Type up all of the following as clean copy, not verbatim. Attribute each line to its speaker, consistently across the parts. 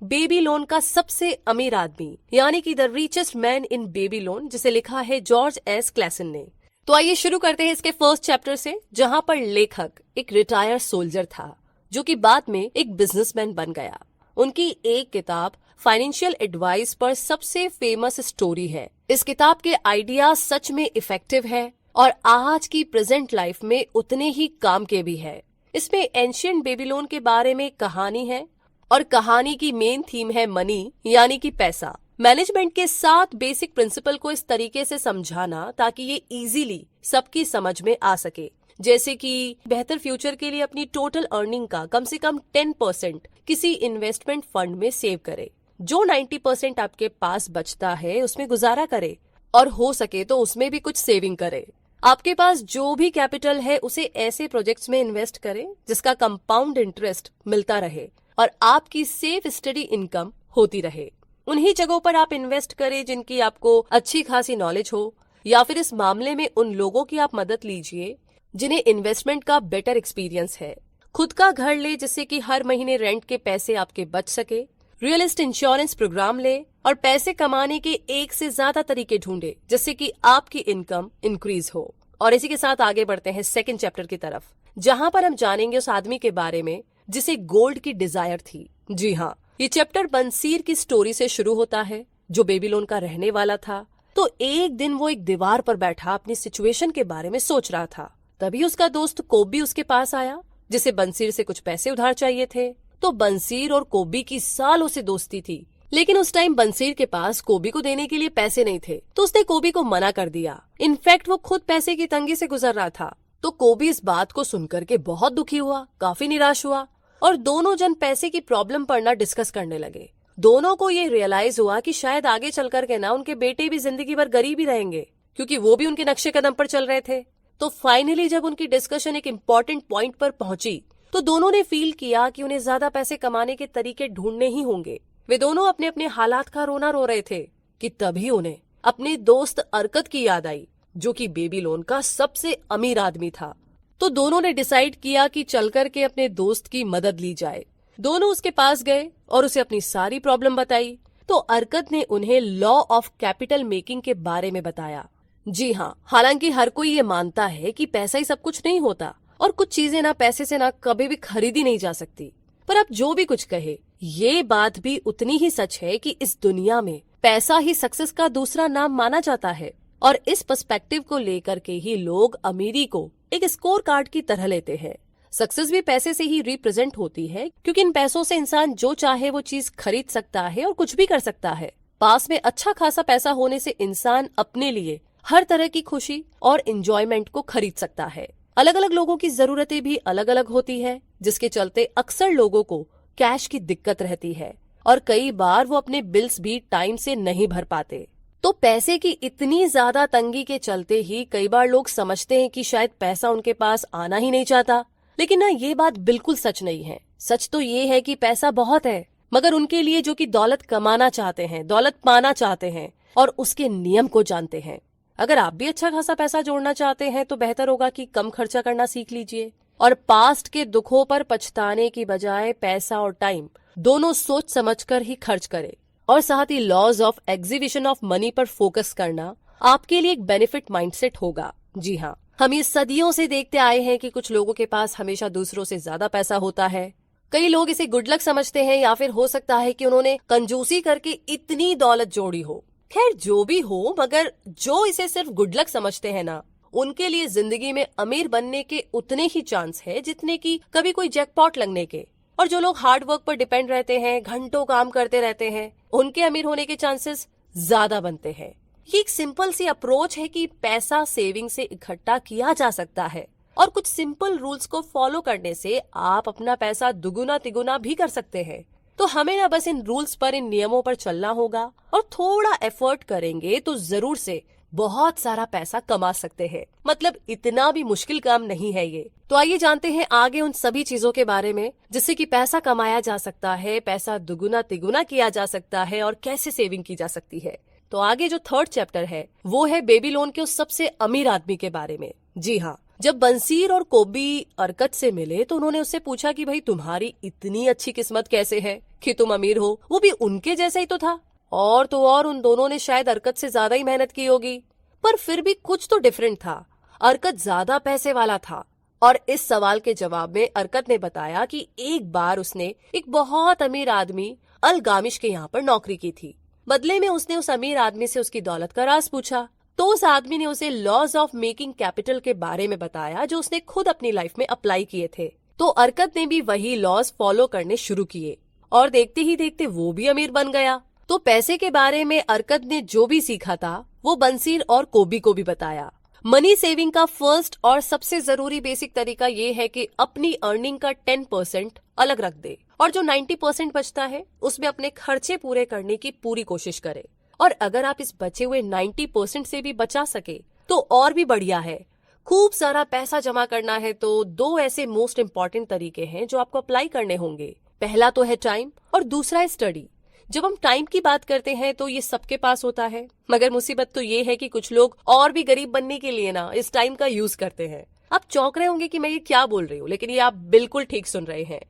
Speaker 1: Baby loan का सबसे अमीर आदमी यानी कि the richest man in baby loan, जिसे लिखा है जॉर्ज एस क्लेसन ने। तो आइए शुरू करते हैं इसके फर्स्ट चैप्टर से, जहां पर लेखक एक रिटायर्ड सोल्जर था जो कि बाद में एक बिजनेसमैन बन गया। उनकी एक किताब फाइनेंशियल एडवाइस पर सबसे फेमस स्टोरी है। इस किताब के आइडिया सच में इफेक्टिव है और आज की प्रेजेंट लाइफ में उतने ही काम के भी है। इसमें एंशिएंट बेबीलोन के बारे में कहानी है और कहानी की मेन थीम है मनी यानी कि पैसा। मैनेजमेंट के 7 बेसिक प्रिंसिपल को इस तरीके से समझाना ताकि ये इजीली सबकी समझ में आ सके, जैसे कि बेहतर फ्यूचर के लिए अपनी टोटल अर्निंग का कम से कम 10% किसी इन्वेस्टमेंट फंड में सेव करे, जो 90% आपके पास बचता है उसमें गुजारा करे और हो सके तो उसमें भी कुछ सेविंग करे। आपके पास जो भी कैपिटल है उसे ऐसे प्रोजेक्ट्स में इन्वेस्ट करें जिसका कंपाउंड इंटरेस्ट मिलता रहे और आपकी सेफ स्टडी इनकम होती रहे। उन्हीं जगहों पर आप इन्वेस्ट करें जिनकी आपको अच्छी खासी नॉलेज हो, या फिर इस मामले में उन लोगों की आप मदद लीजिए जिन्हें इन्वेस्टमेंट का बेटर एक्सपीरियंस है। खुद का घर ले जिससे कि हर महीने रेंट के पैसे आपके बच सके। रियल एस्टेट इंश्योरेंस प्रोग्राम ले और पैसे कमाने के एक से ज्यादा तरीके ढूंढे जिससे कि आपकी इनकम इंक्रीज हो। और इसी के साथ आगे बढ़ते हैं सेकंड चैप्टर की तरफ, जहां पर हम जानेंगे उस आदमी के बारे में जिसे गोल्ड की डिजायर थी। जी हाँ, ये चैप्टर बंसीर की स्टोरी से शुरू होता है जो बेबीलोन का रहने वाला था। तो एक दिन वो एक दीवार पर बैठा अपनी सिचुएशन के बारे में सोच रहा था। तभी उसका दोस्त कोबी उसके पास आया जिसे बंसीर से कुछ पैसे उधार चाहिए थे। तो बंसीर और कोबी की सालों से दोस्ती थी, लेकिन उस टाइम बंसीर के पास कोबी को देने के लिए पैसे नहीं थे, तो उसने कोबी को मना कर दिया। इनफैक्ट वो खुद पैसे की तंगी से गुजर रहा था। तो कोबी इस बात को सुनकर के बहुत दुखी हुआ, काफी निराश हुआ और दोनों जन पैसे की प्रॉब्लम पर ना डिस्कस करने लगे। दोनों को ये रियलाइज हुआ कि शायद आगे चल कर के ना उनके बेटे भी जिंदगी भर गरीब ही रहेंगे, क्योंकि वो भी उनके नक्शे कदम पर चल रहे थे। तो फाइनली जब उनकी डिस्कशन एक इम्पोर्टेंट पॉइंट पर पहुंची तो दोनों ने फील किया कि उन्हें ज्यादा पैसे कमाने के तरीके ढूंढने ही होंगे। वे दोनों अपने अपने हालात का रोना रो रहे थे कि तभी उन्हें अपने दोस्त अरकत की याद आई जो कि बेबीलोन का सबसे अमीर आदमी था। तो दोनों ने डिसाइड किया कि चलकर के अपने दोस्त की मदद ली जाए। दोनों उसके पास गए और उसे अपनी सारी प्रॉब्लम बताई। तो अरकत ने उन्हें लॉ ऑफ कैपिटल मेकिंग के बारे में बताया। जी हाँ, हालांकि हर कोई ये मानता है कि पैसा ही सब कुछ नहीं होता और कुछ चीजें ना पैसे से ना कभी भी खरीदी नहीं जा सकती, पर अब जो भी कुछ कहे ये बात भी उतनी ही सच है कि इस दुनिया में पैसा ही सक्सेस का दूसरा नाम माना जाता है। और इस पर्सपेक्टिव को लेकर के ही लोग अमीरी को एक स्कोर कार्ड की तरह लेते हैं। सक्सेस भी पैसे से ही रिप्रेजेंट होती है, क्योंकि इन पैसों से इंसान जो चाहे वो चीज खरीद सकता है और कुछ भी कर सकता है। पास में अच्छा खासा पैसा होने से इंसान अपने लिए हर तरह की खुशी और एंजॉयमेंट को खरीद सकता है। अलग अलग लोगों की जरूरतें भी अलग अलग होती है, जिसके चलते अक्सर लोगों को कैश की दिक्कत रहती है और कई बार वो अपने बिल्स भी टाइम से नहीं भर पाते। तो पैसे की इतनी ज्यादा तंगी के चलते ही कई बार लोग समझते हैं कि शायद पैसा उनके पास आना ही नहीं चाहता, लेकिन ना ये बात बिल्कुल सच नहीं है। सच तो ये है कि पैसा बहुत है, मगर उनके लिए जो कि दौलत कमाना चाहते हैं, दौलत पाना चाहते हैं और उसके नियम को जानते हैं। अगर आप भी अच्छा खासा पैसा जोड़ना चाहते हैं तो बेहतर होगा कि कम खर्चा करना सीख लीजिए और पास्ट के दुखों पर पछताने की बजाय पैसा और टाइम दोनों सोच समझकर ही खर्च करें। और साथ ही laws of exhibition of money पर फोकस करना आपके लिए एक बेनिफिट माइंडसेट होगा। जी हाँ, हम ये सदियों से देखते आए हैं कि कुछ लोगों के पास हमेशा दूसरों से ज्यादा पैसा होता है। कई लोग इसे गुड लक समझते हैं, या फिर हो सकता है कि उन्होंने कंजूसी करके इतनी दौलत जोड़ी हो। खैर जो भी हो, मगर जो इसे सिर्फ गुड लक समझते हैं ना, उनके लिए जिंदगी में अमीर बनने के उतने ही चांस है जितने की कभी कोई जैकपॉट लगने के। और जो लोग हार्ड वर्क पर डिपेंड रहते हैं, घंटों काम करते रहते हैं, उनके अमीर होने के चांसेस ज्यादा बनते हैं। ये एक सिंपल सी अप्रोच है कि पैसा सेविंग से इकट्ठा किया जा सकता है और कुछ सिंपल रूल्स को फॉलो करने से आप अपना पैसा दुगुना तिगुना भी कर सकते हैं। तो हमें ना बस इन रूल्स पर, इन नियमों पर चलना होगा और थोड़ा एफर्ट करेंगे तो जरूर से बहुत सारा पैसा कमा सकते हैं। मतलब इतना भी मुश्किल काम नहीं है ये। तो आइए जानते हैं आगे उन सभी चीजों के बारे में जिससे कि पैसा कमाया जा सकता है, पैसा दुगुना तिगुना किया जा सकता है और कैसे सेविंग की जा सकती है। तो आगे जो थर्ड चैप्टर है वो है बेबीलोन के उस सबसे अमीर आदमी के बारे में। जी हाँ, जब बंसीर और कोबी अरकत से मिले तो उन्होंने उससे पूछा कि भाई तुम्हारी इतनी अच्छी किस्मत कैसे है कि तुम अमीर हो, वो भी उनके जैसा ही तो था। और तो और उन दोनों ने शायद अरकत से ज्यादा ही मेहनत की होगी, पर फिर भी कुछ तो डिफरेंट था। अरकत ज्यादा पैसे वाला था। और इस सवाल के जवाब में अरकत ने बताया कि एक बार उसने एक बहुत अमीर आदमी अलगामिश के यहाँ पर नौकरी की थी। बदले में उसने उस अमीर आदमी से उसकी दौलत का राज पूछा, तो उस आदमी ने उसे लॉज ऑफ मेकिंग कैपिटल के बारे में बताया जो उसने खुद अपनी लाइफ में अप्लाई किए थे। तो अरकत ने भी वही लॉज फॉलो करने शुरू किए और देखते ही देखते वो भी अमीर बन गया। तो पैसे के बारे में अरकत ने जो भी सीखा था वो बंसीर और कोबी को भी बताया। मनी सेविंग का फर्स्ट और सबसे जरूरी बेसिक तरीका ये है कि अपनी अर्निंग का 10% अलग रख दे और जो 90% बचता है उसमें अपने खर्चे पूरे करने की पूरी कोशिश करे। और अगर आप इस बचे हुए 90% से भी बचा सके तो और भी बढ़िया है। खूब सारा पैसा जमा करना है तो दो ऐसे मोस्ट इम्पॉर्टेंट तरीके हैं जो आपको अप्लाई करने होंगे। पहला तो है टाइम और दूसरा है स्टडी। जब हम टाइम की बात करते हैं तो ये सबके पास होता है, मगर मुसीबत तो ये है कि कुछ लोग और भी गरीब बनने के लिए ना इस टाइम का यूज करते हैं। आप चौंक रहे होंगे कि मैं ये क्या बोल रही हूँ, लेकिन ये आप बिल्कुल ठीक सुन रहे हैं।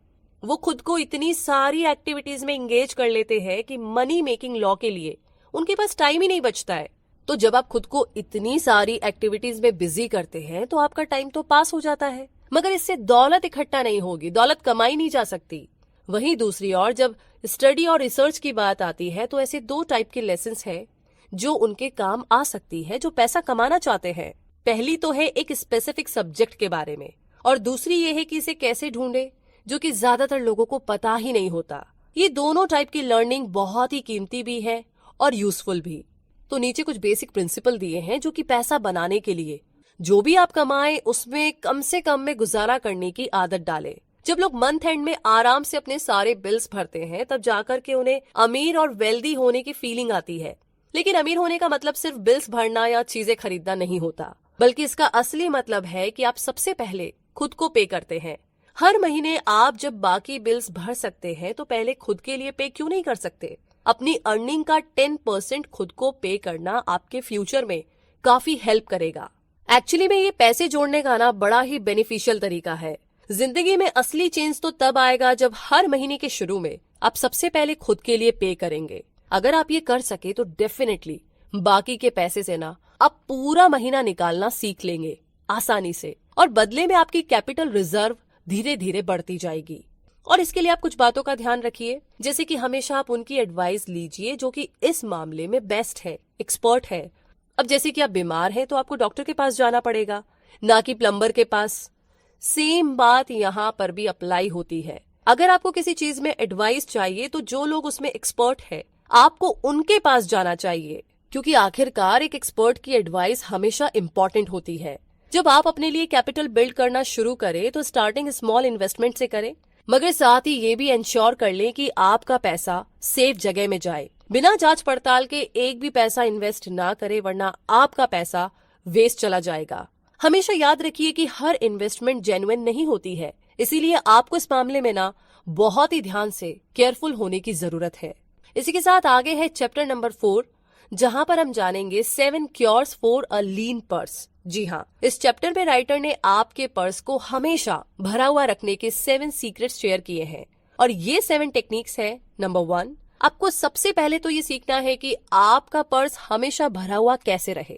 Speaker 1: वो खुद को इतनी सारी एक्टिविटीज में एंगेज कर लेते हैं कि मनी मेकिंग लॉ के लिए उनके पास टाइम ही नहीं बचता है। तो जब आप खुद को इतनी सारी एक्टिविटीज में बिजी करते हैं तो आपका टाइम तो पास हो जाता है, मगर इससे दौलत इकट्ठा नहीं होगी, दौलत कमाई नहीं जा सकती। वहीं दूसरी ओर जब स्टडी और रिसर्च की बात आती है तो ऐसे दो टाइप के लेसन्स हैं जो उनके काम आ सकती है जो पैसा कमाना चाहते हैं। पहली तो है एक स्पेसिफिक सब्जेक्ट के बारे में और दूसरी ये है कि इसे कैसे ढूंढे, जो कि ज्यादातर लोगों को पता ही नहीं होता। ये दोनों टाइप की लर्निंग बहुत ही कीमती भी है और यूजफुल भी। तो नीचे कुछ बेसिक प्रिंसिपल दिए हैं जो कि पैसा बनाने के लिए जो भी आप कमाएं उसमें कम से कम में गुजारा करने की आदत डालें। जब लोग मंथ एंड में आराम से अपने सारे बिल्स भरते हैं तब जाकर के उन्हें अमीर और वेल्दी होने की फीलिंग आती है। लेकिन अमीर होने का मतलब सिर्फ बिल्स भरना या चीजें खरीदना नहीं होता, बल्कि इसका असली मतलब है कि आप सबसे पहले खुद को पे करते हैं। हर महीने आप जब बाकी बिल्स भर सकते हैं तो पहले खुद के लिए पे क्यों नहीं कर सकते? अपनी अर्निंग का 10% खुद को पे करना आपके फ्यूचर में काफी हेल्प करेगा। एक्चुअली में ये पैसे जोड़ने का ना बड़ा ही बेनिफिशियल तरीका है। जिंदगी में असली चेंज तो तब आएगा जब हर महीने के शुरू में आप सबसे पहले खुद के लिए पे करेंगे। अगर आप ये कर सके तो डेफिनेटली बाकी के पैसे से ना आप पूरा महीना निकालना सीख लेंगे आसानी से, और बदले में आपकी कैपिटल रिजर्व धीरे धीरे बढ़ती जाएगी। और इसके लिए आप कुछ बातों का ध्यान रखिए, जैसे कि हमेशा आप उनकी एडवाइस लीजिए जो कि इस मामले में बेस्ट है, एक्सपर्ट है। अब जैसे कि आप बीमार हैं तो आपको डॉक्टर के पास जाना पड़ेगा, ना कि प्लम्बर के पास। सेम बात यहाँ पर भी अप्लाई होती है। अगर आपको किसी चीज में एडवाइस चाहिए तो जो लोग उसमें एक्सपर्ट है आपको उनके पास जाना चाहिए, क्योंकि आखिरकार एक एक्सपर्ट की एडवाइस हमेशा इम्पोर्टेंट होती है। जब आप अपने लिए कैपिटल बिल्ड करना शुरू करें तो स्टार्टिंग स्मॉल इन्वेस्टमेंट से करें, मगर साथ ही ये भी इंश्योर कर लें कि आपका पैसा सेफ जगह में जाए। बिना जांच पड़ताल के एक भी पैसा इन्वेस्ट ना करें, वरना आपका पैसा वेस्ट चला जाएगा। हमेशा याद रखिए कि हर इन्वेस्टमेंट जेन्युइन नहीं होती है, इसीलिए आपको इस मामले में ना बहुत ही ध्यान से केयरफुल होने की जरूरत है। इसी के साथ आगे है चैप्टर नंबर 4, जहां पर हम जानेंगे 7 cures for a lean purse. जी हाँ, इस चैप्टर में राइटर ने आपके पर्स को हमेशा भरा हुआ रखने के 7 सीक्रेट्स शेयर किए हैं, और ये 7 टेक्निक्स है। नंबर 1, आपको सबसे पहले तो ये सीखना है कि आपका पर्स हमेशा भरा हुआ कैसे रहे।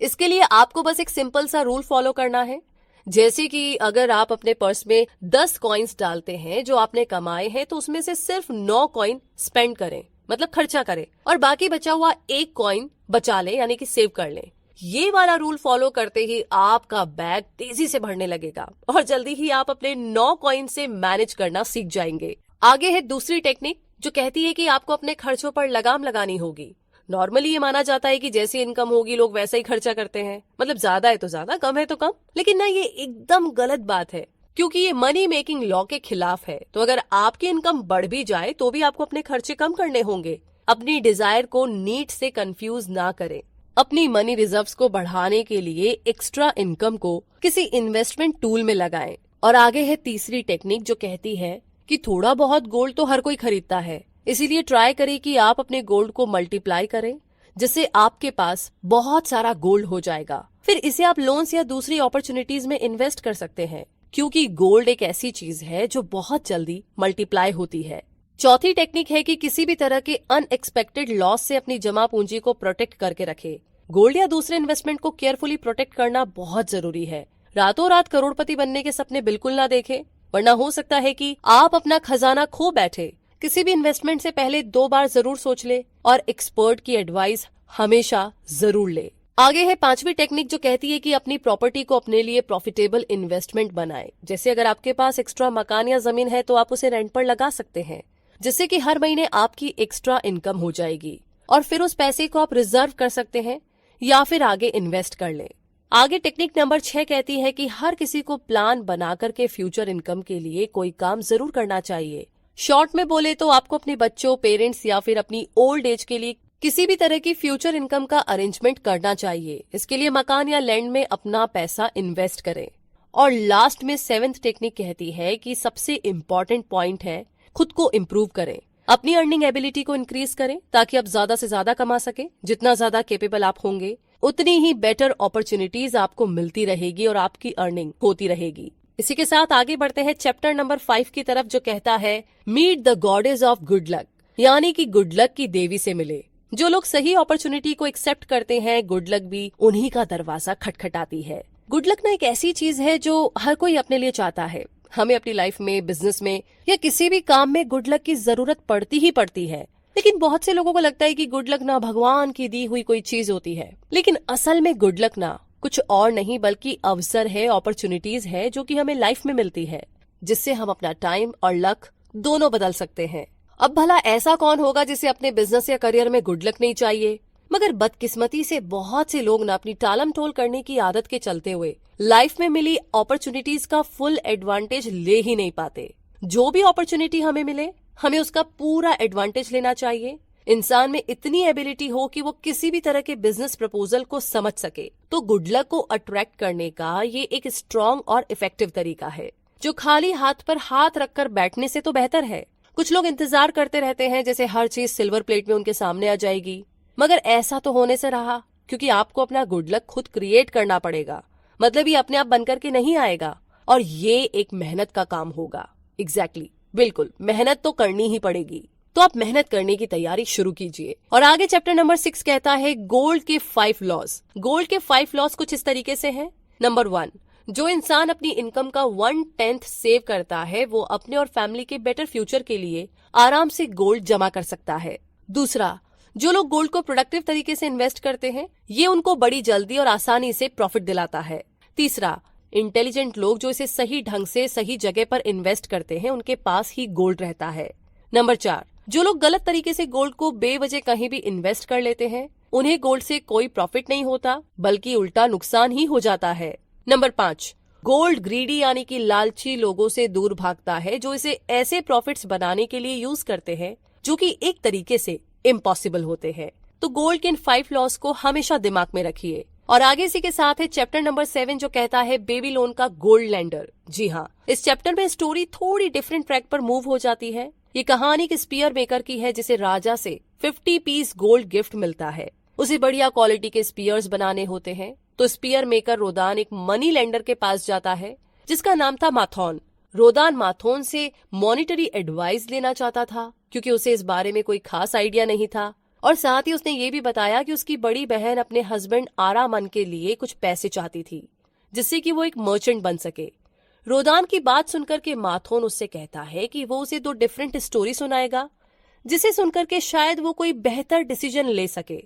Speaker 1: इसके लिए आपको बस एक सिंपल सा रूल फॉलो करना है, जैसे कि अगर आप अपने पर्स में 10 कॉइन्स डालते हैं जो आपने कमाए हैं तो उसमें से सिर्फ 9 कॉइन स्पेंड करें, मतलब खर्चा करें, और बाकी बचा हुआ 1 कॉइन बचा लें, यानी कि सेव कर लें। ये वाला रूल फॉलो करते ही आपका बैग तेजी से भरने लगेगा और जल्दी ही आप अपने 9 कॉइन से मैनेज करना सीख जाएंगे। आगे है दूसरी टेक्निक जो कहती है कि आपको अपने खर्चों पर लगाम लगानी होगी। नॉर्मली ये माना जाता है कि जैसी इनकम होगी लोग वैसा ही खर्चा करते हैं, मतलब ज्यादा है तो ज्यादा, कम है तो कम। लेकिन ना, ये एकदम गलत बात है, क्योंकि ये मनी मेकिंग लॉ के खिलाफ है। तो अगर आपकी इनकम बढ़ भी जाए तो भी आपको अपने खर्चे कम करने होंगे। अपनी डिजायर को नीड से कंफ्यूज ना करें। अपनी मनी रिजर्व्स को बढ़ाने के लिए एक्स्ट्रा इनकम को किसी इन्वेस्टमेंट टूल में लगाएं। और आगे है तीसरी टेक्निक जो कहती है कि थोड़ा बहुत गोल्ड तो हर कोई खरीदता है, इसीलिए ट्राई करें कि आप अपने गोल्ड को मल्टीप्लाई करें। जिससे आपके पास बहुत सारा गोल्ड हो जाएगा। फिर इसे आप लोन्स या दूसरी अपॉर्चुनिटीज में इन्वेस्ट कर सकते हैं, क्योंकि गोल्ड एक ऐसी चीज है जो बहुत जल्दी मल्टीप्लाई होती है। चौथी टेक्निक है कि किसी भी तरह के अनएक्सपेक्टेड लॉस से अपनी जमा पूंजी को प्रोटेक्ट करके रखे। गोल्ड या दूसरे इन्वेस्टमेंट को केयरफुली प्रोटेक्ट करना बहुत जरूरी है। रातों रात करोड़पति बनने के सपने बिल्कुल ना देखें, वरना हो सकता है कि आप अपना खजाना खो बैठे। किसी भी इन्वेस्टमेंट से पहले 2 बार जरूर सोच ले और एक्सपर्ट की एडवाइस हमेशा जरूर ले। आगे है 5वीं टेक्निक, जो कहती है कि अपनी प्रॉपर्टी को अपने लिए प्रॉफिटेबल इन्वेस्टमेंट बनाए। जैसे अगर आपके पास एक्स्ट्रा मकान या जमीन है तो आप उसे रेंट पर लगा सकते हैं, जिससे कि हर महीने आपकी एक्स्ट्रा इनकम हो जाएगी और फिर उस पैसे को आप रिजर्व कर सकते हैं या फिर आगे इन्वेस्ट कर लें। आगे टेक्निक नंबर 6 कहती है कि हर किसी को प्लान बना करके फ्यूचर इनकम के लिए कोई काम जरूर करना चाहिए। शॉर्ट में बोले तो आपको अपने बच्चों, पेरेंट्स या फिर अपनी ओल्ड एज के लिए किसी भी तरह की फ्यूचर इनकम का अरेंजमेंट करना चाहिए। इसके लिए मकान या लैंड में अपना पैसा इन्वेस्ट करें। और लास्ट में 7th टेक्निक कहती है कि सबसे इम्पोर्टेंट पॉइंट है खुद को इम्प्रूव करें, अपनी अर्निंग एबिलिटी को इंक्रीज करें ताकि आप ज्यादा से ज्यादा कमा सके। जितना ज्यादा कैपेबल आप होंगे उतनी ही बेटर अपॉर्चुनिटीज आपको मिलती रहेगी और आपकी अर्निंग होती रहेगी। इसी के साथ आगे बढ़ते हैं चैप्टर नंबर 5 की तरफ, जो कहता है meet the goddess of good luck, यानी कि गुड लक की देवी से मिले। जो लोग सही अपॉर्चुनिटी को एक्सेप्ट करते हैं, गुड लक भी उन्हीं का दरवाजा खटखटाती है। गुड लक ना एक ऐसी चीज है जो हर कोई अपने लिए चाहता है। हमें अपनी लाइफ में, बिजनेस में या किसी भी काम में गुड लक की जरूरत पड़ती ही पड़ती है। लेकिन बहुत से लोगों को लगता है कि गुड लक ना भगवान की दी हुई कोई चीज होती है। लेकिन असल में गुड लक ना कुछ और नहीं बल्कि अवसर है, अपॉर्चुनिटीज है जो कि हमें लाइफ में मिलती है, जिससे हम अपना टाइम और लक दोनों बदल सकते हैं। अब भला ऐसा कौन होगा जिसे अपने बिजनेस या करियर में गुड लक नहीं चाहिए? मगर बदकिस्मती से बहुत से लोग ना अपनी टालम टोल करने की आदत के चलते हुए लाइफ में मिली अपॉर्चुनिटीज का फुल एडवांटेज ले ही नहीं पाते। जो भी अपॉर्चुनिटी हमें मिले, हमें उसका पूरा एडवांटेज लेना चाहिए। इंसान में इतनी एबिलिटी हो कि वो किसी भी तरह के बिजनेस प्रपोजल को समझ सके, तो गुड लक को अट्रैक्ट करने का ये एक स्ट्रॉन्ग और इफेक्टिव तरीका है, जो खाली हाथ पर हाथ रखकर बैठने से तो बेहतर है। कुछ लोग इंतजार करते रहते हैं जैसे हर चीज सिल्वर प्लेट में उनके सामने आ जाएगी, मगर ऐसा तो होने से रहा, क्योंकि आपको अपना गुड लक खुद क्रिएट करना पड़ेगा। मतलब ये अपने आप बनकर के नहीं आएगा और ये एक मेहनत का काम होगा। एग्जैक्टली, बिल्कुल मेहनत तो करनी ही पड़ेगी। तो आप मेहनत करने की तैयारी शुरू कीजिए। और आगे चैप्टर नंबर 6 कहता है गोल्ड के 5 लॉज। गोल्ड के 5 लॉज कुछ इस तरीके से हैं। नंबर 1, जो इंसान अपनी इनकम का 1/10 सेव करता है वो अपने और फैमिली के बेटर फ्यूचर के लिए आराम से गोल्ड जमा कर सकता है। दूसरा, जो लोग गोल्ड को प्रोडक्टिव तरीके से इन्वेस्ट करते हैं, ये उनको बड़ी जल्दी और आसानी से प्रॉफिट दिलाता है। तीसरा, इंटेलिजेंट लोग जो इसे सही ढंग से सही जगह पर इन्वेस्ट करते हैं, उनके पास ही गोल्ड रहता है। नंबर 4, जो लोग गलत तरीके से गोल्ड को बेवजह कहीं भी इन्वेस्ट कर लेते हैं, उन्हें गोल्ड से कोई प्रॉफिट नहीं होता बल्कि उल्टा नुकसान ही हो जाता है। नंबर 5, गोल्ड ग्रीडी यानी कि लालची लोगों से दूर भागता है, जो इसे ऐसे प्रॉफिट्स बनाने के लिए यूज करते हैं जो कि एक तरीके से इम्पॉसिबल होते हैं। तो गोल्ड के इन 5 लॉज को हमेशा दिमाग में रखिए। और आगे इसी के साथ है चैप्टर नंबर 7, जो कहता है बेबी लोन का गोल्ड लैंडर। जी हाँ, इस चैप्टर में स्टोरी थोड़ी डिफरेंट ट्रैक पर मूव हो जाती है। ये कहानी एक स्पीयर मेकर की है, जिसे राजा से 50 पीस गोल्ड गिफ्ट मिलता है। उसे बढ़िया क्वालिटी के स्पीयर्स बनाने होते हैं। तो स्पीयर मेकर रोदान एक मनी लेंडर के पास जाता है जिसका नाम था माथोन। रोदान माथोन से मॉनिटरी एडवाइस लेना चाहता था, क्योंकि उसे इस बारे में कोई खास आइडिया नहीं था। और साथ ही उसने ये भी बताया कि उसकी बड़ी बहन अपने हस्बैंड आरामन के लिए कुछ पैसे चाहती थी, जिससे कि वो एक मर्चेंट बन सके। रोदान की बात सुनकर के माथोन उससे कहता है कि वो उसे 2 डिफरेंट स्टोरी सुनाएगा, जिसे सुनकर के शायद वो कोई बेहतर डिसीजन ले सके।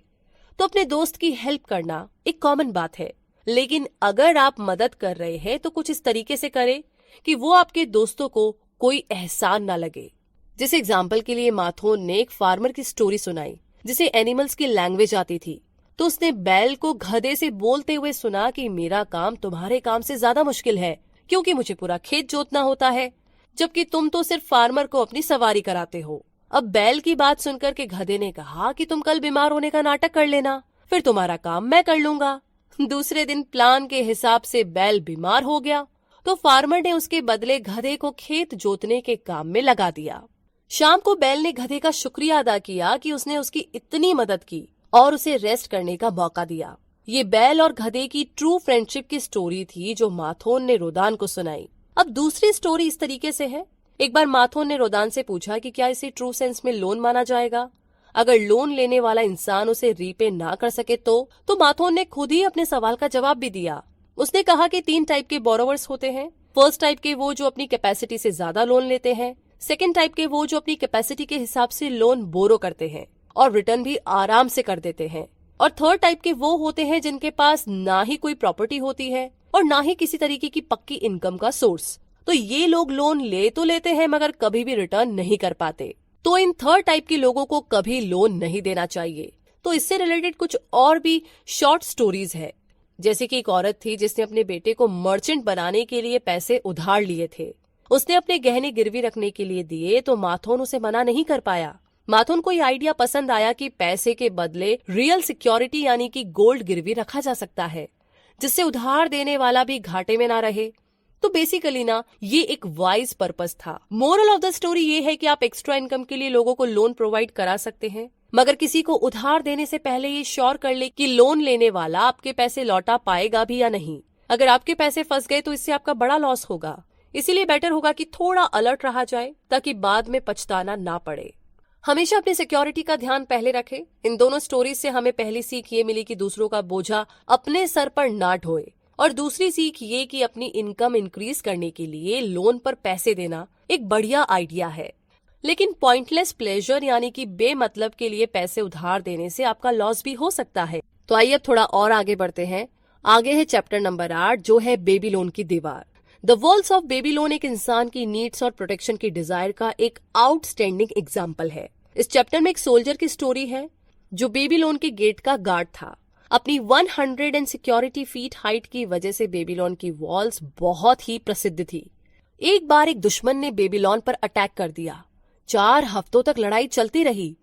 Speaker 1: तो अपने दोस्त की हेल्प करना एक कॉमन बात है, लेकिन अगर आप मदद कर रहे हैं तो कुछ इस तरीके से करें कि वो आपके दोस्तों को कोई एहसान ना लगे। जैसे एग्जाम्पल के लिए माथोन ने एक फार्मर की स्टोरी सुनाई जिसे एनिमल्स की लैंग्वेज आती थी। तो उसने बैल को गधे से बोलते हुए सुना कि मेरा काम तुम्हारे काम से ज्यादा मुश्किल है, क्योंकि मुझे पूरा खेत जोतना होता है, जबकि तुम तो सिर्फ फार्मर को अपनी सवारी कराते हो। अब बैल की बात सुनकर के गधे ने कहा कि तुम कल बीमार होने का नाटक कर लेना, फिर तुम्हारा काम मैं कर लूंगा। दूसरे दिन प्लान के हिसाब से बैल बीमार हो गया, तो फार्मर ने उसके बदले गधे को खेत जोतने के काम में लगा दिया। शाम को बैल ने गधे का शुक्रिया अदा किया कि उसने उसकी इतनी मदद की और उसे रेस्ट करने का मौका दिया। ये बैल और गधे की ट्रू फ्रेंडशिप की स्टोरी थी जो माथोन ने रोदान को सुनाई। अब दूसरी स्टोरी इस तरीके से है। एक बार माथोन ने रोदान से पूछा कि क्या इसे ट्रू सेंस में लोन माना जाएगा। अगर लोन लेने वाला इंसान उसे रीपे ना कर सके तो माथोन ने खुद ही अपने सवाल का जवाब भी दिया। उसने कहा कि 3 टाइप के बोरोवर्स होते हैं। फर्स्ट टाइप के वो जो अपनी कैपेसिटी से ज्यादा लोन लेते हैं, सेकंड टाइप के वो जो अपनी कैपेसिटी के हिसाब से लोन बोरो करते हैं और रिटर्न भी आराम से कर देते हैं, और थर्ड टाइप के वो होते हैं जिनके पास ना ही कोई प्रॉपर्टी होती है और ना ही किसी तरीके की पक्की इनकम का सोर्स। तो ये लोग लोन ले तो लेते हैं मगर कभी भी रिटर्न नहीं कर पाते। तो इन थर्ड टाइप के लोगों को कभी लोन नहीं देना चाहिए। तो इससे रिलेटेड कुछ और भी शॉर्ट स्टोरीज है। जैसे कि एक औरत थी जिसने अपने बेटे को मर्चेंट बनाने के लिए पैसे उधार लिए थे। उसने अपने गहने गिरवी रखने के लिए दिए तो माथोन उसे मना नहीं कर पाया। माथोन को ये आइडिया पसंद आया कि पैसे के बदले रियल सिक्योरिटी यानी कि गोल्ड गिरवी रखा जा सकता है, जिससे उधार देने वाला भी घाटे में ना रहे। तो बेसिकली ना ये एक वाइज पर्पस था। मोरल ऑफ द स्टोरी ये है कि आप एक्स्ट्रा इनकम के लिए लोगों को लोन प्रोवाइड करा सकते हैं, मगर किसी को उधार देने से पहले ये श्योर कर ले कि लोन लेने वाला आपके पैसे लौटा पाएगा भी या नहीं। अगर आपके पैसे फंस गए तो इससे आपका बड़ा लॉस होगा। इसीलिए बेटर होगा कि थोड़ा अलर्ट रहा जाए ताकि बाद में पछताना ना पड़े। हमेशा अपनी सिक्योरिटी का ध्यान पहले रखें। इन दोनों स्टोरीज से हमें पहली सीख ये मिली कि दूसरों का बोझा अपने सर पर ना ढोए, और दूसरी सीख ये कि अपनी इनकम इंक्रीज करने के लिए लोन पर पैसे देना एक बढ़िया आइडिया है, लेकिन पॉइंटलेस प्लेजर यानी कि बेमतलब के लिए पैसे उधार देने से आपका लॉस भी हो सकता है। तो आइए अब थोड़ा और आगे बढ़ते हैं। आगे है चैप्टर नंबर 8 जो है बेबीलोन की दीवार। द वॉल्स ऑफ बेबीलोन एक इंसान की नीड्स और प्रोटेक्शन की डिजायर का एक आउटस्टैंडिंग एग्जाम्पल है। इस चैप्टर में एक सोल्जर की स्टोरी है जो बेबीलोन के गेट का गार्ड था। अपनी 100 एंड सिक्योरिटी फीट हाइट की वजह से बेबीलोन की वॉल्स बहुत ही प्रसिद्ध थी। एक बार एक दुश्मन ने बेबीलोन पर अटैक कर दिया। 4 हफ्तों तक लड़ाई चलती रही,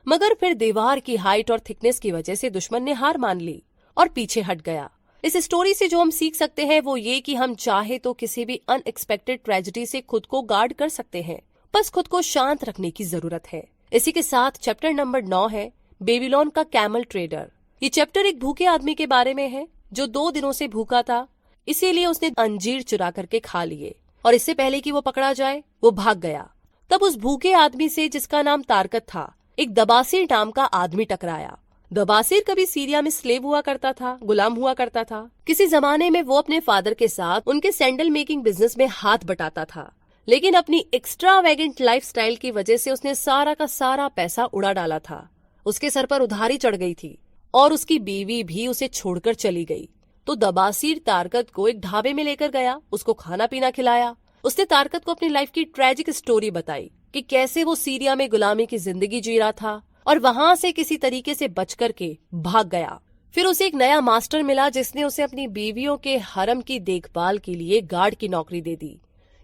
Speaker 1: मगर फिर दीवार की हाइट और थिकनेस की वजह से दुश्मन ने हार मान ली और पीछे हट गया। इस स्टोरी से जो हम सीख सकते हैं वो ये कि हम चाहे तो किसी भी अनएक्सपेक्टेड ट्रेजेडी से खुद को गार्ड कर सकते हैं, बस खुद को शांत रखने की जरूरत है। इसी के साथ चैप्टर नंबर 9 है बेबीलोन का कैमल ट्रेडर। ये चैप्टर एक भूखे आदमी के बारे में है जो 2 दिनों से भूखा था, इसीलिए उसने अंजीर चुरा करके खा लिए और इससे पहले कि वो पकड़ा जाए वो भाग गया। तब उस भूखे आदमी से, जिसका नाम तारकत था, एक दबासीर नाम का आदमी टकराया। दबासीर कभी सीरिया में स्लेव हुआ करता था, गुलाम हुआ करता था। किसी जमाने में वो अपने फादर के साथ उनके सैंडल मेकिंग बिजनेस में हाथ बटाता था, लेकिन अपनी एक्स्ट्रावेगेंट लाइफस्टाइल की वजह से उसने सारा का सारा पैसा उड़ा डाला था। उसके सर पर उधारी चढ़ गई थी और उसकी बीवी भी उसे छोड़कर चली गई। तो दबासीर तारकत को एक ढाबे में लेकर गया, उसको खाना पीना खिलाया। उसने तारकत को अपनी लाइफ की ट्रेजिक स्टोरी बताई कि कैसे वो सीरिया में गुलामी की जिंदगी जी रहा था और वहां से किसी तरीके से बच करके भाग गया। फिर उसे एक नया मास्टर मिला जिसने उसे अपनी बीवियों के हरम की देखभाल के लिए गार्ड की नौकरी दे दी।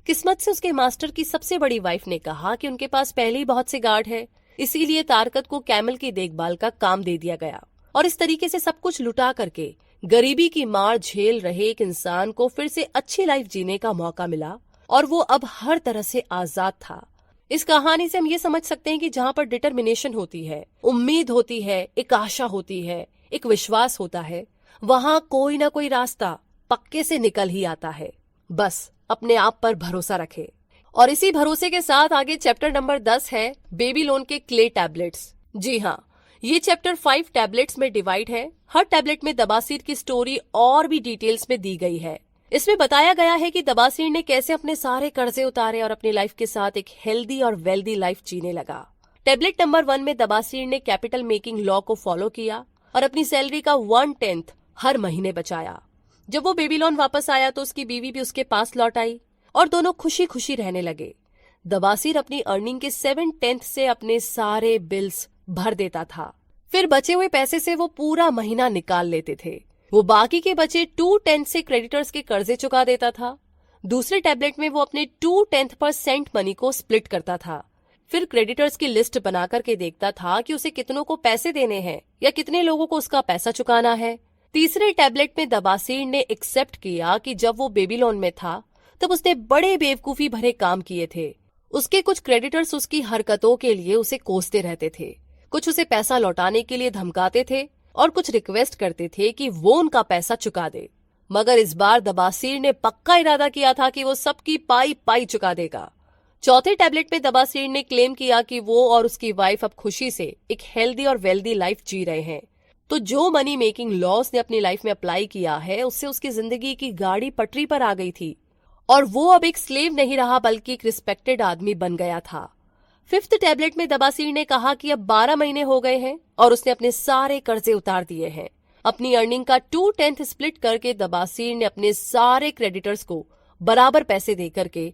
Speaker 1: किस्मत से उसके मास्टर की सबसे बड़ी वाइफ ने कहा कि उनके पास पहले ही बहुत से गार्ड है, इसीलिए तारकत को कैमल की देखभाल का काम दे दिया गया। और इस तरीके से सब कुछ लुटा करके गरीबी की मार झेल रहे एक इंसान को फिर से अच्छी लाइफ जीने का मौका मिला और वो अब हर तरह से आजाद था। इस कहानी से हम ये समझ सकते हैं कि जहाँ पर डिटर्मिनेशन होती है, उम्मीद होती है, एक आशा होती है, एक विश्वास होता है, वहाँ कोई ना कोई रास्ता पक्के से निकल ही आता है। बस अपने आप पर भरोसा रखे। और इसी भरोसे के साथ आगे चैप्टर नंबर 10 है बेबीलोन के क्ले टैबलेट्स। जी हाँ, ये चैप्टर 5 टैबलेट्स में डिवाइड है। हर टैबलेट में दबासीर की स्टोरी और भी डिटेल्स में दी गई है। इसमें बताया गया है कि दबासीर ने कैसे अपने सारे कर्जे उतारे और अपनी लाइफ के साथ एक हेल्दी और वेल्दी लाइफ जीने लगा। टैबलेट नंबर 1 में दबासीर ने कैपिटल मेकिंग लॉ को फॉलो किया और अपनी सैलरी का 1/10 हर महीने बचाया। जब वो बेबीलोन वापस आया तो उसकी बीवी भी उसके पास लौट आई और दोनों खुशी खुशी रहने लगे। दबासीर अपनी अर्निंग के 7/10 से अपने सारे बिल्स भर देता था। फिर बचे हुए पैसे से वो पूरा महीना निकाल लेते थे। वो बाकी के बचे 2/10 से क्रेडिटर्स के कर्जे चुका देता था। दूसरे टैबलेट में वो अपने 2/10% मनी को स्प्लिट करता था। फिर क्रेडिटर्स की लिस्ट बना करके देखता था कि उसे कितनों को पैसे देने हैं या कितने लोगों को उसका पैसा चुकाना है। तीसरे टैबलेट में दबासीर ने एक्सेप्ट किया कि जब वो बेबीलोन में था तब उसने बड़े बेवकूफी भरे काम किए थे। उसके कुछ क्रेडिटर्स उसकी हरकतों के लिए उसे कोसते रहते थे। कुछ उसे पैसा लौटाने के लिए धमकाते थे और कुछ रिक्वेस्ट करते थे कि वो उनका पैसा चुका दे। मगर इस बार दबासीर ने पक्का इरादा किया था कि वो सबकी पाई पाई चुका देगा। चौथे टैबलेट में दबासीर ने क्लेम किया कि वो और उसकी वाइफ अब खुशी से एक हेल्दी और वेल्दी लाइफ जी रहे हैं। तो जो मनी मेकिंग लॉ उसने अपनी लाइफ में अप्लाई किया है, उससे उसकी जिंदगी की गाड़ी पटरी पर आ गई थी और वो अब एक स्लेव नहीं रहा बल्कि एक रिस्पेक्टेड आदमी बन गया था। फिफ्थ टैबलेट में दबासीर ने कहा कि अब 12 महीने हो गए हैं और उसने अपने सारे कर्जे उतार दिए हैं। अपनी अर्निंग का 2/10 स्प्लिट करके दबासीर ने अपने सारे क्रेडिटर्स को बराबर पैसे देकर के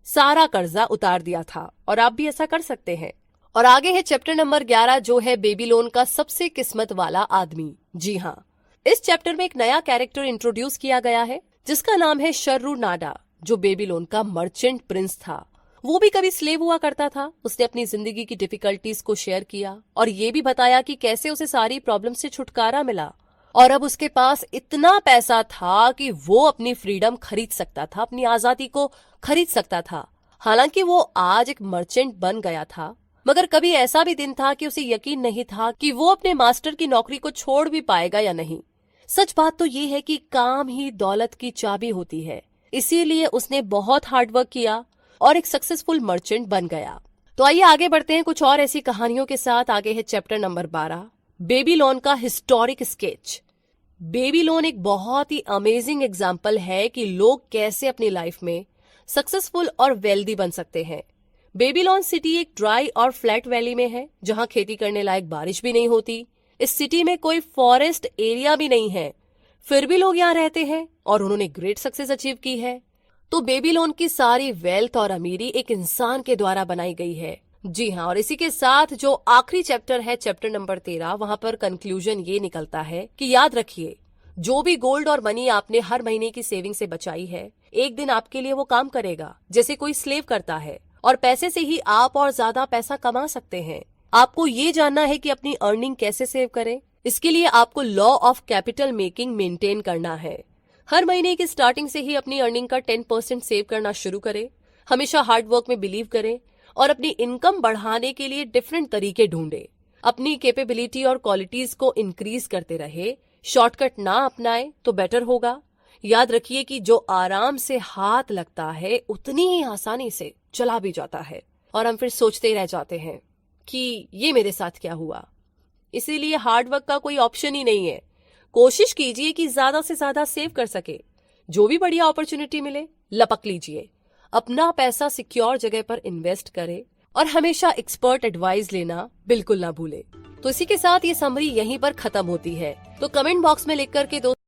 Speaker 1: सारा कर्जा उतार दिया था और आप भी ऐसा कर सकते हैं। और आगे है चैप्टर नंबर 11 जो है बेबीलोन का सबसे किस्मत वाला आदमी। जी हाँ, इस चैप्टर में एक नया कैरेक्टर इंट्रोड्यूस किया गया है जिसका नाम है शर्रू नाडा, जो बेबीलोन का मर्चेंट प्रिंस था। वो भी कभी स्लेव हुआ करता था। उसने अपनी जिंदगी की डिफिकल्टीज को शेयर किया और ये भी बताया कि कैसे उसे सारी प्रॉब्लम से छुटकारा मिला और अब उसके पास इतना पैसा था कि वो अपनी फ्रीडम खरीद सकता था, अपनी आजादी को खरीद सकता था। हालांकि वो आज एक मर्चेंट बन गया था, मगर कभी ऐसा भी दिन था कि उसे यकीन नहीं था कि वो अपने मास्टर की नौकरी को छोड़ भी पाएगा या नहीं। सच बात तो ये है कि काम ही दौलत की चाबी होती है, इसीलिए उसने बहुत हार्डवर्क किया और एक सक्सेसफुल मर्चेंट बन गया। तो आइए आगे बढ़ते हैं कुछ और ऐसी कहानियों के साथ। आगे है चैप्टर नंबर 12, बेबीलोन का हिस्टोरिक स्केच। बेबीलोन एक बहुत ही अमेजिंग एग्जाम्पल है कि लोग कैसे अपनी लाइफ में सक्सेसफुल और वेल्दी बन सकते हैं। बेबीलोन सिटी एक ड्राई और फ्लैट वैली में है जहां खेती करने लायक बारिश भी नहीं होती। इस सिटी में कोई फॉरेस्ट एरिया भी नहीं है, फिर भी लोग यहाँ रहते हैं और उन्होंने ग्रेट सक्सेस अचीव की है। तो बेबीलोन की सारी वेल्थ और अमीरी एक इंसान के द्वारा बनाई गई है। जी हाँ, और इसी के साथ जो आखिरी चैप्टर है, चैप्टर नंबर 13, वहां पर कंक्लूजन ये निकलता है कि याद रखिए, जो भी गोल्ड और मनी आपने हर महीने की सेविंग से बचाई है, एक दिन आपके लिए वो काम करेगा जैसे कोई स्लेव करता है और पैसे से ही आप और ज्यादा पैसा कमा सकते हैं। आपको ये जानना है कि अपनी अर्निंग कैसे सेव करें। इसके लिए आपको law of capital making maintain करना है। हर महीने की स्टार्टिंग से ही अपनी अर्निंग का 10% सेव करना शुरू करें। हमेशा हार्ड वर्क में बिलीव करें और अपनी इनकम बढ़ाने के लिए डिफरेंट तरीके ढूंढे। अपनी कैपेबिलिटी और क्वालिटीज को इंक्रीज करते रहे। शॉर्टकट ना अपनाएं तो बेटर होगा। याद रखिए कि जो आराम से हाथ लगता है उतनी ही आसानी से चला भी जाता है और हम फिर सोचते रह जाते हैं कि ये मेरे साथ क्या हुआ। इसीलिए हार्ड वर्क का कोई ऑप्शन ही नहीं है। कोशिश कीजिए कि ज्यादा से ज्यादा सेव कर सके। जो भी बढ़िया अपॉर्चुनिटी मिले लपक लीजिए। अपना पैसा सिक्योर जगह पर इन्वेस्ट करें और हमेशा एक्सपर्ट एडवाइस लेना बिल्कुल ना भूले। तो इसी के साथ ये समरी यहीं पर खत्म होती है। तो कमेंट बॉक्स में लिख करके